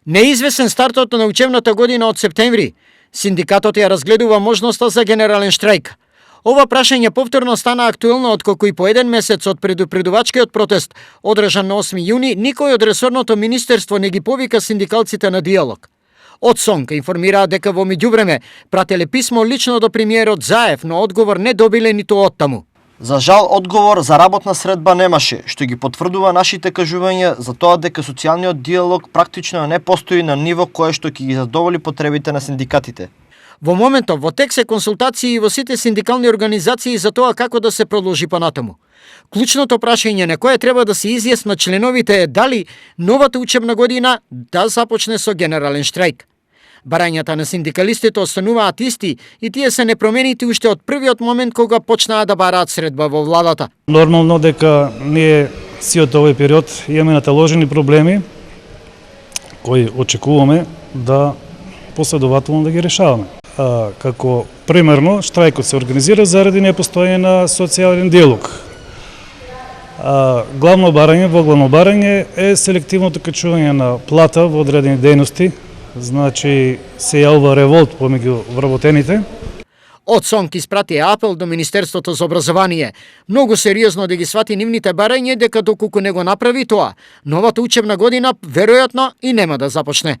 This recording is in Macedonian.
Неизвестен стартот на учебната година од септември, синдикатот ја разгледува можноста за генерален штрајк. Ова прашање повторно стана актуелно отколку и по еден месец од предупредувачкиот протест, одржан на 8 јуни, никој од ресорното министерство не ги повика синдикалците на диалог. Од СОНК информираа дека во меѓувреме прателе писмо лично до премиерот Заев, но одговор не добиле ниту оттаму. За жал, одговор за работна средба немаше, што ги потврдува нашите кажувања за тоа дека социјалниот диалог практично не постои на ниво кое што ќе ги задоволи потребите на синдикатите. Во моментов во тек се консултации во сите синдикални организации за тоа како да се продолжи понатаму. Клучното прашање на кое треба да се изјаснат членовите е дали новата учебна година да започне со генерален штрајк. Барањата на синдикалистите остануваат исти и тие се непроменити уште од првиот момент кога почнаа да бараат средба во владата. Нормално дека ние сиот овој период имаме наталожени проблеми кои очекуваме да последователно да ги решаваме. Како примерно штрајкот се организира заради непостоење на социјален диалог. Главно барање е селективното качување на плата во одредени дејности. Значи се јавува револт помеѓу вработените. Од СОНК испрати апел до Министерството за образование, многу сериозно да ги свати нивните барања дека доколку не го направи тоа, новата учебна година веројатно и нема да започне.